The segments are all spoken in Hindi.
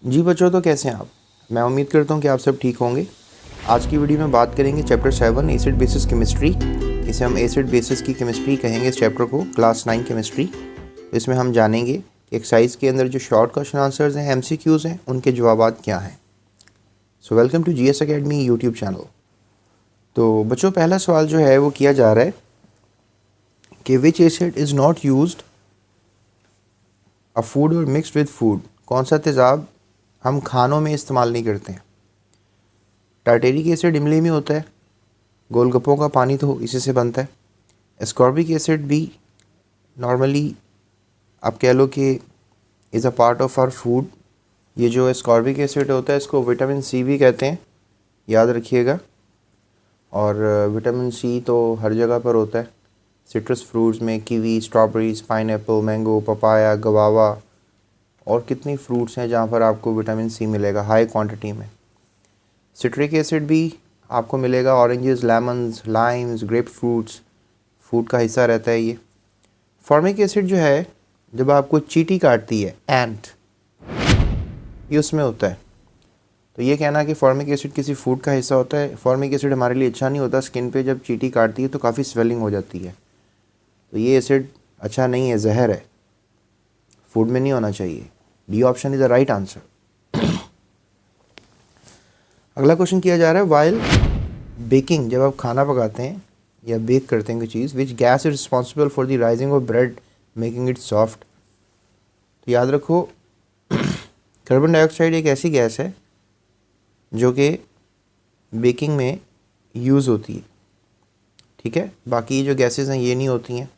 जी बच्चों, तो कैसे हैं आप? मैं उम्मीद करता हूँ कि आप सब ठीक होंगे। आज की वीडियो में बात करेंगे चैप्टर 7 एसिड बेसिस केमिस्ट्री। इसे हम एसिड बेसिस की केमिस्ट्री कहेंगे इस चैप्टर को, क्लास 9 केमिस्ट्री। तो इसमें हम जानेंगे कि एक्सरसाइज के अंदर जो शॉर्ट क्वेश्चन आंसर्स हैं, MCQs हैं, उनके जवाबात क्या हैं। So welcome to GS academy YouTube channel. तो बच्चों, पहला सवाल जो है वो किया जा रहा है कि विच acid is not used a food और मिक्सड विद फूड। कौन सा तेज़ाब हम खानों में इस्तेमाल नहीं करते हैं? टार्टेरिक एसिड इमली में होता है, गोलगप्पों का पानी तो इसी से बनता है। एस्कॉर्बिक एसिड भी नॉर्मली आप कह लो कि is a part of our food. ये जो एस्कॉर्बिक एसिड होता है इसको विटामिन सी भी कहते हैं, याद रखिएगा। और विटामिन सी तो हर जगह पर होता है, सिट्रस फ्रूट्स में, kiwi, strawberries, pineapple, mango, papaya, गवावा और कितनी फ्रूट्स हैं जहाँ पर आपको विटामिन सी मिलेगा हाई क्वांटिटी में। सिट्रिक एसिड भी आपको मिलेगा, oranges, lemons, limes, grape fruits, food का हिस्सा रहता है ये। फॉर्मिक एसिड जो है, जब आपको चींटी काटती है, एंट, ये उसमें होता है। तो ये कहना कि फॉर्मिक एसिड किसी फूड का हिस्सा होता है, फॉर्मिक एसिड हमारे लिए अच्छा नहीं होता। स्किन पे जब चींटी काटती है तो काफ़ी स्वेलिंग हो जाती है, तो ये एसिड अच्छा नहीं है, जहर है, फूड में नहीं होना चाहिए। D option is the right answer. अगला क्वेश्चन किया जा रहा है, वाइल बेकिंग, जब आप खाना पकाते हैं या बेक करते हैं कोई चीज़, which gas is responsible for the rising of bread making it soft. तो याद रखो, कार्बन डाइऑक्साइड एक ऐसी गैस है जो कि बेकिंग में यूज़ होती है, ठीक है। बाकी जो गैसेस हैं ये नहीं होती हैं।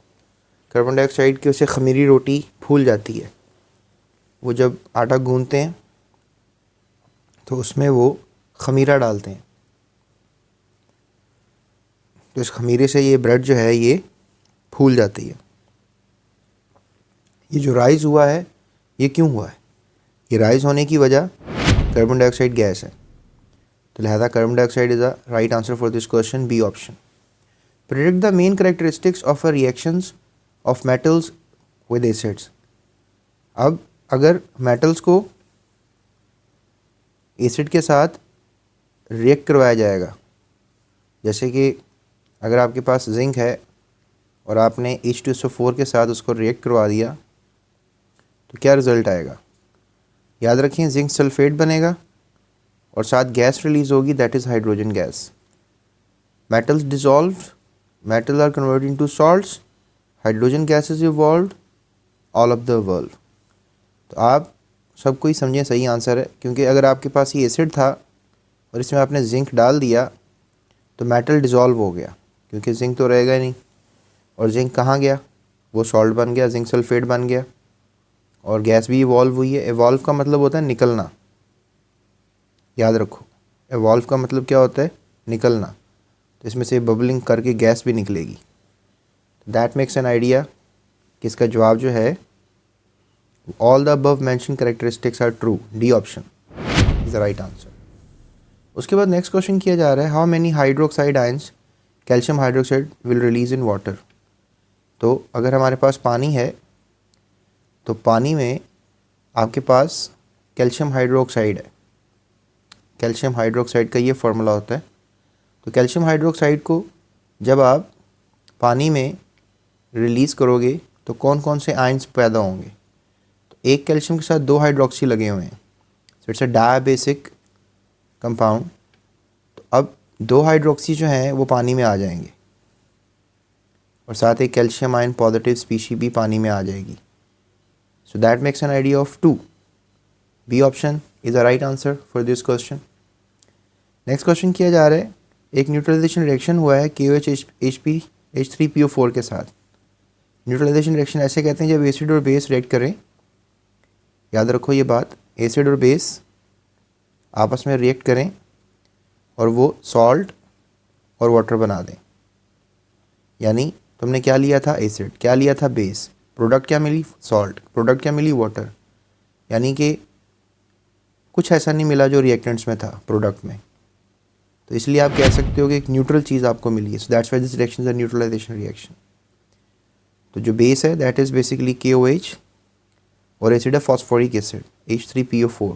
कार्बन डाइऑक्साइड की वजह से खमीरी रोटी फूल जाती है। वो जब आटा गूंथते हैं तो उसमें वो खमीरा डालते हैं, तो इस खमीरे से ये ब्रेड जो है ये फूल जाती है। ये जो राइज़ हुआ है ये क्यों हुआ है? ये राइज़ होने की वजह कार्बन डाइऑक्साइड गैस है। तो लिहाजा carbon dioxide is the right answer for this question, B option. Predict the main characteristics of a reactions of metals with acids. अब अगर मेटल्स को एसिड के साथ रिएक्ट करवाया जाएगा, जैसे कि अगर आपके पास जिंक है और आपने H2SO4 के साथ उसको रिएक्ट करवा दिया तो क्या रिज़ल्ट आएगा? याद रखें, जिंक सल्फेट बनेगा और साथ गैस रिलीज़ होगी, that is hydrogen gas. Metals dissolve, metal are converted into salts, hydrogen gas is evolve, all of the world. तो आप सबको ही समझें सही आंसर है, क्योंकि अगर आपके पास ये एसिड था और इसमें आपने जिंक डाल दिया तो मेटल डिसॉल्व हो गया, क्योंकि जिंक तो रहेगा ही नहीं। और जिंक कहाँ गया? वो सॉल्ट बन गया, जिंक सल्फेट बन गया। और गैस भी इवॉल्व हुई है। इवॉल्व का मतलब होता है निकलना, याद रखो, इवॉल्व का मतलब क्या होता है? निकलना। तो इसमें से बबलिंग करके गैस भी निकलेगी। दैट मेक्स एन आइडिया कि इसका जवाब जो है, all the above mention characteristics are true, D option is the right answer. उसके बाद नेक्स्ट क्वेश्चन किया जा रहा है, how many hydroxide ions calcium hydroxide will release in water. तो अगर हमारे पास पानी है तो पानी में आपके पास कैल्शियम हाइड्रोक्साइड है। कैल्शियम हाइड्रोक्साइड का ये फार्मूला होता है। तो कैल्शियम हाइड्रोक्साइड को जब आप पानी में रिलीज़ करोगे तो कौन कौन से आयंस पैदा होंगे? तो एक कैल्शियम के साथ दो हाइड्रोक्सी लगे हुए हैं, so it's a dibasic compound. तो अब दो हाइड्रोक्सी जो हैं वो पानी में आ जाएंगे और साथ एक कैल्शियम आयन पॉजिटिव स्पीशी भी पानी में आ जाएगी। So that makes an idea of 2, B option is the right answer for this question. Next question किया जा रहा है, एक न्यूट्रलाइजेशन रिएक्शन हुआ है KOH H3PO4 के साथ। न्यूट्रलाइजेशन रिएक्शन ऐसे कहते हैं जब एसिड और बेस रिएक्ट करें। याद रखो ये बात, एसिड और बेस आपस में रिएक्ट करें और वो सॉल्ट और वाटर बना दें। यानी तुमने क्या लिया था? एसिड। क्या लिया था? बेस। प्रोडक्ट क्या मिली? सॉल्ट। प्रोडक्ट क्या मिली? वाटर। यानी कि कुछ ऐसा नहीं मिला जो रिएक्टेंट्स में था प्रोडक्ट में, तो इसलिए आप कह सकते हो कि एक न्यूट्रल चीज़ आपको मिली है। So that's why this reaction is a neutralisation reaction. तो जो बेस है दैट इज़ बेसिकली KOH और एसिड है फॉस्फोरिक एसिड H3PO4।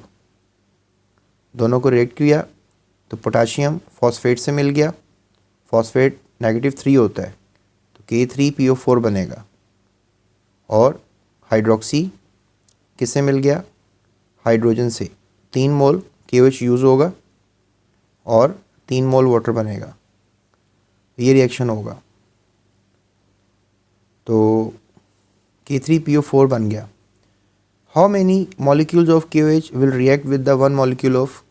दोनों को रिएक्ट किया तो पोटाशियम फॉस्फेट से मिल गया, फॉस्फेट -3 होता है तो K3PO4 बनेगा। और हाइड्रोक्सी किससे मिल गया? हाइड्रोजन से। 3 मोल KOH यूज़ होगा और 3 मोल वाटर बनेगा, ये रिएक्शन होगा तो K3PO4 बन गया। How many molecules of KOH will react with the 1 molecule of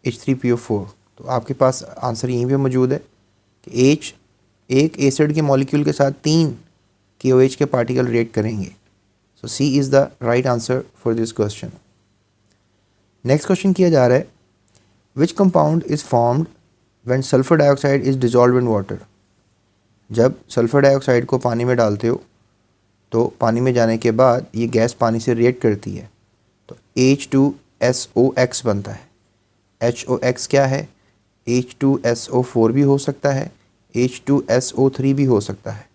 H3PO4? तो आपके पास आंसर यहीं पे मौजूद है कि H एक एसिड के मॉलिक्यूल के साथ 3 KOH के पार्टिकल रिएक्ट करेंगे। सो C is the right answer for this question. Next question किया जा रहा है, which compound is formed when sulphur dioxide is dissolve in water? जब सल्फर डाइऑक्साइड को पानी में डालते हो तो पानी में जाने के बाद ये गैस पानी से रिएक्ट करती है तो H2SOX बनता है। HOX क्या है? H2SO4 भी हो सकता है, H2SO3 भी हो सकता है।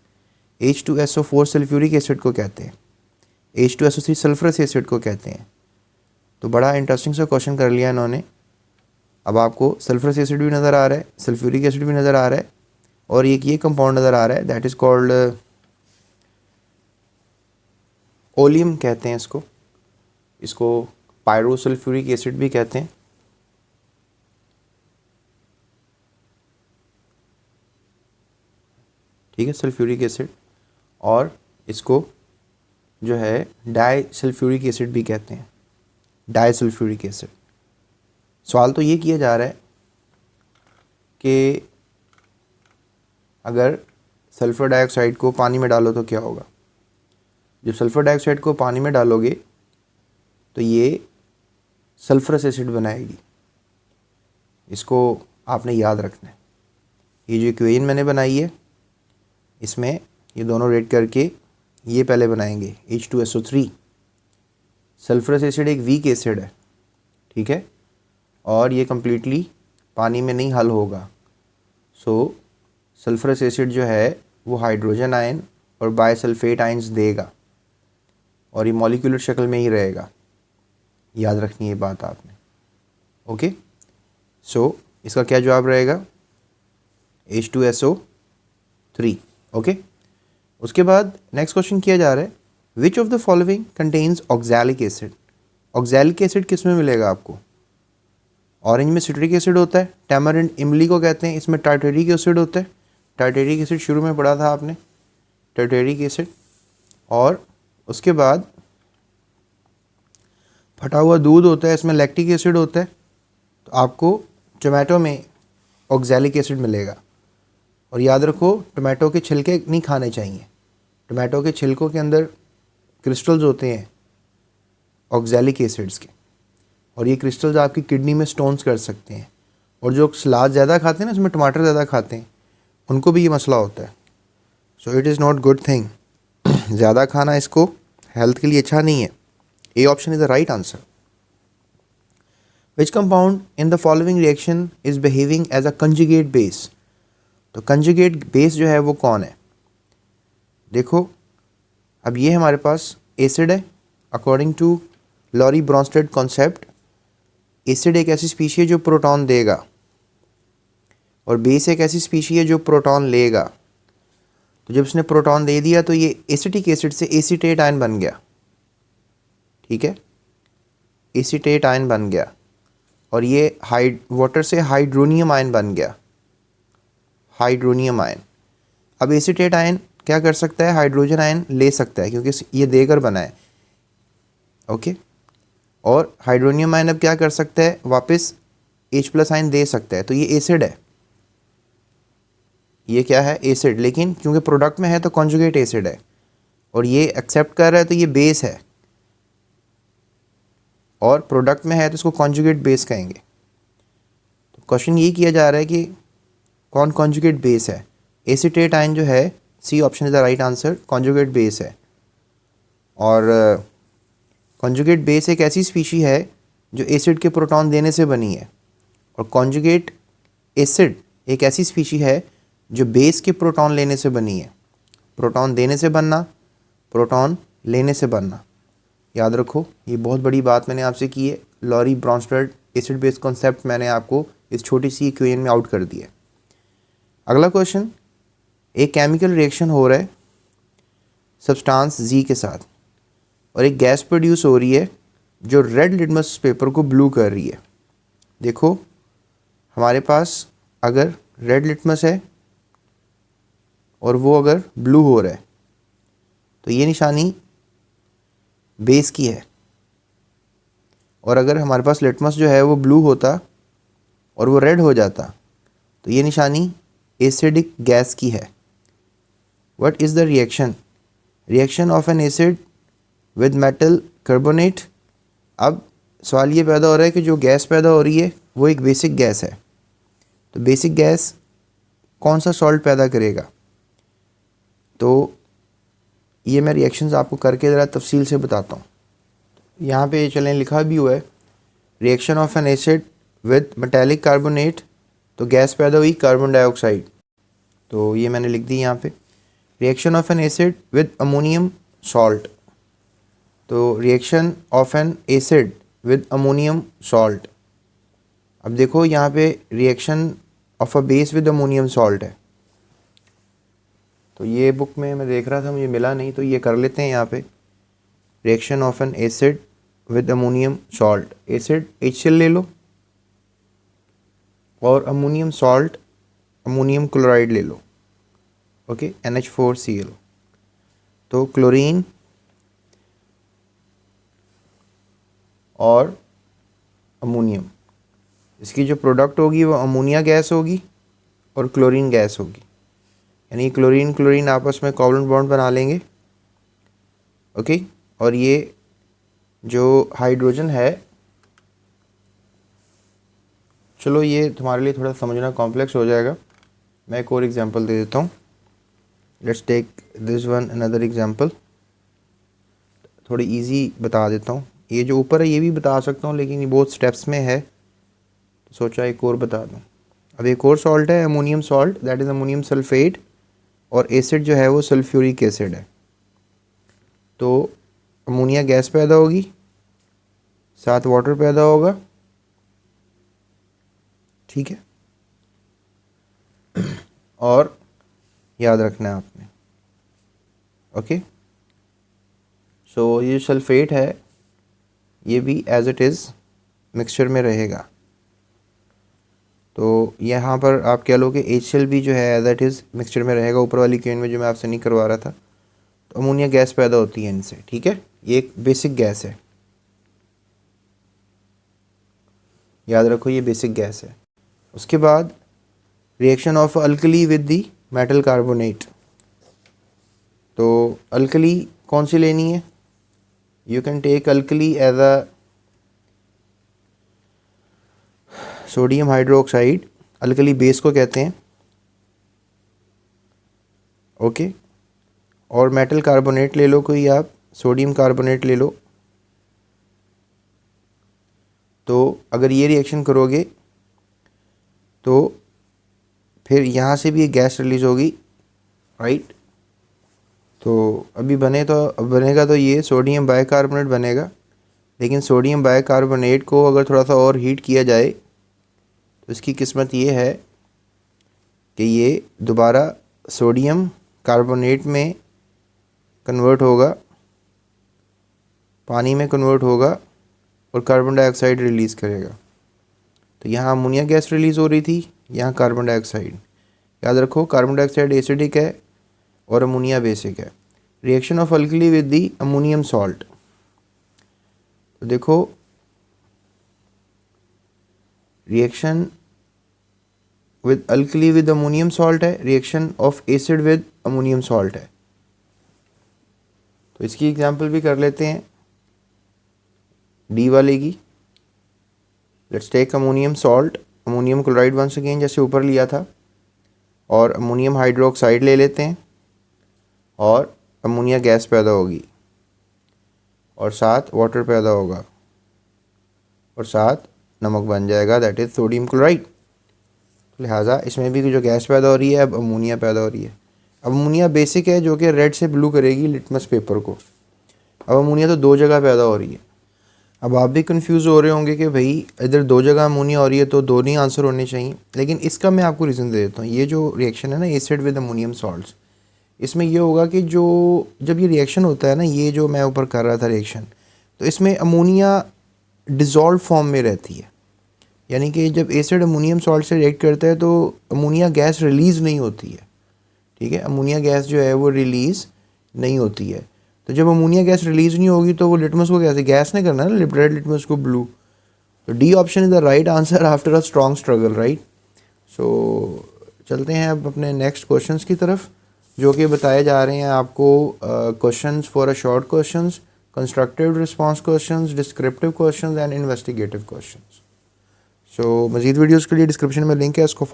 H2SO4 सल्फ्यूरिक एसिड को कहते हैं, H2SO3 सल्फरस एसिड को कहते हैं। तो बड़ा इंटरेस्टिंग सा क्वेश्चन कर लिया इन्होंने। अब आपको सल्फरस एसिड भी नज़र आ रहा है, सल्फ्यूरिक एसिड भी नज़र आ रहा है और एक ये कंपाउंड नज़र आ रहा है, दैट इज़ कॉल्ड ओलियम कहते हैं इसको पायरोसल्फ्यूरिक एसिड भी कहते हैं। ठीक है, सल्फ्यूरिक एसिड, और इसको जो है डाइसल्फ्यूरिक एसिड भी कहते हैं, डाइसल्फ्यूरिक एसिड। सवाल तो ये किया जा रहा है कि अगर सल्फ़र डाइऑक्साइड को पानी में डालो तो क्या होगा। जब सल्फ़र डाइऑक्साइड को पानी में डालोगे तो ये सल्फरस एसिड बनाएगी। इसको आपने याद रखना है। ये जो इक्वेशन मैंने बनाई है इसमें ये दोनों रेड करके ये पहले बनाएंगे H2SO3। सल्फरस एसिड एक वीक एसिड है, ठीक है, और ये कम्प्लीटली पानी में नहीं हल होगा। सो सल्फरस एसिड जो है वो हाइड्रोजन आयन और बायसल्फेट आयन्स देगा और ये मॉलिक्यूलर शक्ल में ही रहेगा। याद रखनी है बात आपने। ओके, सो इसका क्या जवाब रहेगा? H2SO3। ओके, उसके बाद नेक्स्ट क्वेश्चन किया जा रहा है, which of the following contains oxalic acid? Oxalic acid किस में मिलेगा आपको? ऑरेंज में सिट्रिक एसिड होता है, टैमरिंड इमली को कहते हैं, इसमें टार्टेरिक एसिड होता है। टार्टेरिक एसिड शुरू में पढ़ा था आपने, टार्टेरिक एसिड। और उसके बाद फटा हुआ दूध होता है, इसमें लैक्टिक एसिड होता है। तो आपको टोमेटो में ऑक्सैलिक एसिड मिलेगा। और याद रखो, टोमेटो के छिलके नहीं खाने चाहिए। टोमेटो के छिलकों के अंदर क्रिस्टल्स होते हैं ऑक्सैलिक एसिड्स के, और ये क्रिस्टल्स आपकी किडनी में स्टोन्स कर सकते हैं। और जो सलाद ज़्यादा खाते हैं ना, उसमें टमाटर ज़्यादा खाते हैं, उनको भी ये मसला होता है। So it is not good thing. ज़्यादा खाना इसको हेल्थ के लिए अच्छा नहीं है। A option is the right answer. Which compound in the following reaction is behaving as a conjugate base? तो कंजुगेट बेस जो है वो कौन है? देखो, अब ये हमारे पास एसिड है। According to Lowry Bronsted concept, acid एक ऐसी स्पीशी है जो प्रोटॉन देगा और बेस एक ऐसी स्पीशी है जो प्रोटॉन लेगा। तो जब इसने प्रोटॉन दे दिया तो ये एसिटिक एसिड से एसीटेट आयन बन गया। ठीक है, एसीटेट आयन बन गया और ये वाटर से हाइड्रोनियम आयन बन गया, हाइड्रोनियम आयन। अब एसीटेट आयन क्या कर सकता है? हाइड्रोजन आयन ले सकता है क्योंकि ये देकर बना है। ओके, और हाइड्रोनियम आयन अब क्या कर सकता है? वापस H+ आयन दे सकता है। तो ये एसिड है, ये क्या है? एसिड। लेकिन क्योंकि प्रोडक्ट में है तो कॉन्जुगेट एसिड है और ये एक्सेप्ट कर रहा है तो ये बेस है, और प्रोडक्ट में है तो इसको कॉन्जुगेट बेस कहेंगे। तो क्वेश्चन ये किया जा रहा है कि कौन कॉन्जुगेट बेस है? एसीटेट आयन जो है, C option is the right answer, conjugate base है। और कॉन्जुगेट बेस एक ऐसी स्पीशी है जो एसिड के प्रोटॉन देने से बनी है, और कॉन्जुगेट एसिड एक ऐसी स्पीशी है जो बेस के प्रोटॉन लेने से बनी है। प्रोटॉन देने से बनना, प्रोटॉन लेने से बनना, याद रखो। ये बहुत बड़ी बात मैंने आपसे की है Lowry Bronsted acid base concept मैंने आपको इस छोटी सी इक्वेशन में आउट कर दिया। अगला क्वेश्चन, एक केमिकल रिएक्शन हो रहा है सब्सटेंस जी के साथ और एक गैस प्रोड्यूस हो रही है जो रेड लिटमस पेपर को ब्लू कर रही है। देखो हमारे पास अगर रेड लिटमस है और वो अगर ब्लू हो रहा है तो ये निशानी बेस की है, और अगर हमारे पास लिटमस जो है वो ब्लू होता और वो रेड हो जाता तो ये निशानी एसिडिक गैस की है। What is the reaction? Reaction of an acid with metal carbonate. अब सवाल ये पैदा हो रहा है कि जो गैस पैदा हो रही है वो एक बेसिक गैस है, तो बेसिक गैस कौन सा सॉल्ट पैदा करेगा? तो ये मैं रिएक्शंस आपको करके ज़रा तफसील से बताता हूँ। यहाँ पे चलें लिखा भी हुआ है, reaction of an acid with metallic carbonate, तो गैस पैदा हुई कार्बन डाइऑक्साइड, तो ये मैंने लिख दी यहाँ पे। Reaction of an acid with ammonium salt, तो reaction of an acid with ammonium salt. अब देखो यहाँ पे reaction of a base with ammonium salt है, तो ये बुक में मैं देख रहा था मुझे मिला नहीं, तो ये कर लेते हैं यहाँ पे। Reaction of an acid with ammonium salt, acid HCl ले लो और अमोनियम सॉल्ट अमोनियम क्लोराइड ले लो, ओके, NH4Cl। तो क्लोरीन और अमोनियम, इसकी जो प्रोडक्ट होगी वो अमोनिया गैस होगी और क्लोरीन गैस होगी, यानी क्लोरीन क्लोरीन आपस में कोवलेंट बॉन्ड बना लेंगे, ओके। और ये जो हाइड्रोजन है, चलो ये तुम्हारे लिए थोड़ा समझना कॉम्प्लेक्स हो जाएगा, मैं एक और एग्जांपल दे देता हूँ। Let's take this one another example, थोड़ी इजी बता देता हूँ। ये जो ऊपर है ये भी बता सकता हूँ लेकिन ये बहुत स्टेप्स में है, तो सोचा एक और बता दूँ। अब एक और सॉल्ट है ammonium salt, that is ammonium sulphate, और एसिड जो है वो सल्फ्यूरिक एसिड है। तो अमोनिया गैस पैदा होगी, साथ वाटर पैदा होगा, ठीक है। और याद रखना है आपने, ओके। सो ये सल्फेट है ये भी एज इट इज़ मिक्सचर में रहेगा, तो यहाँ पर आप कह लो कि HCl भी जो है एज इट इज़ मिक्सचर में रहेगा, ऊपर वाली क्वेश्चन में जो मैं आपसे नहीं करवा रहा था। तो अमोनिया गैस पैदा होती है इनसे, ठीक है, ये एक बेसिक गैस है, याद रखो ये बेसिक गैस है। उसके बाद reaction of alkali with the metal carbonate, तो अल्कली कौन सी लेनी है? You can take alkali as a sodium hydroxide, alkali base को कहते हैं, ओके। और मेटल कार्बोनेट ले लो कोई आप, सोडियम कार्बोनेट ले लो। तो अगर ये रिएक्शन करोगे तो फिर यहाँ से भी एक गैस रिलीज़ होगी, राइट। तो अभी बनेगा तो ये सोडियम बाइकार्बोनेट बनेगा, लेकिन सोडियम बाइकार्बोनेट को अगर थोड़ा सा और हीट किया जाए तो इसकी किस्मत ये है कि ये दोबारा सोडियम कार्बोनेट में कन्वर्ट होगा, पानी में कन्वर्ट होगा और कार्बन डाइऑक्साइड रिलीज़ करेगा। तो यहाँ अमोनिया गैस रिलीज़ हो रही थी, यहाँ कार्बन डाइऑक्साइड। याद रखो कार्बन डाइऑक्साइड एसिडिक है और अमोनिया बेसिक है। Reaction of alkali with the ammonium salt, तो देखो reaction with alkali with ammonium salt है, reaction of acid with ammonium salt है। तो इसकी एग्जांपल भी कर लेते हैं डी वाले की। Let's take ammonium salt, ammonium chloride once again जैसे ऊपर लिया था, और अमोनियम हाइड्रोक्साइड ले लेते हैं और अमोनिया गैस पैदा होगी और साथ वाटर पैदा होगा और साथ नमक बन जाएगा, दैट इज़ सोडियम क्लोराइड। लिहाजा इसमें भी जो गैस पैदा हो रही है अब अमोनिया पैदा हो रही है। अब अमोनिया बेसिक है जो कि रेड से ब्लू करेगी लिटमस पेपर को। अब अमोनिया तो दो जगह पैदा हो रही है। अब आप भी कंफ्यूज हो रहे होंगे कि भाई इधर दो जगह अमोनिया हो रही है तो दोनों ही आंसर होने चाहिए, लेकिन इसका मैं आपको रीज़न दे देता हूँ। ये जो रिएक्शन है ना एसिड विद अमोनियम सॉल्ट्स, इसमें ये होगा कि जो जब ये रिएक्शन होता है ना, ये जो मैं ऊपर कर रहा था रिएक्शन, तो इसमें अमोनिया डिज़ोल्व फॉर्म में रहती है। यानी कि जब एसिड अमोनियम सॉल्ट से रिएक्ट करता है तो अमोनिया गैस रिलीज़ नहीं होती है। ठीक है, अमोनिया गैस जो है वो रिलीज़ नहीं होती है। तो जब अमोनिया गैस रिलीज़ नहीं होगी तो वो लिटमस को कैसे गैस नहीं करना ना, रेड लिटमस को ब्लू। तो D option is the right answer after a strong struggle, right. So चलते हैं अब अपने नेक्स्ट क्वेश्चंस की तरफ, जो कि बताए जा रहे हैं आपको questions for a short questions, constructive response questions, descriptive questions and investigative questions. So मज़ीद वीडियोस के लिए डिस्क्रिप्शन में लिंक है, इसको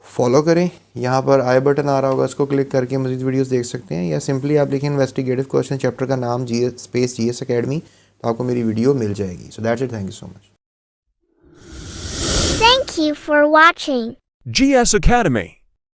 फॉलो करें। यहाँ पर आई बटन आ रहा होगा, इसको क्लिक करके मज़ीद वीडियोस देख सकते हैं, या सिंपली आप लिखें इन्वेस्टिगेटिव क्वेश्चन चैप्टर का नाम GS अकेडमी, तो आपको मेरी वीडियो मिल जाएगी। So that's it, thank you so much. Thank you for watching GS Academy.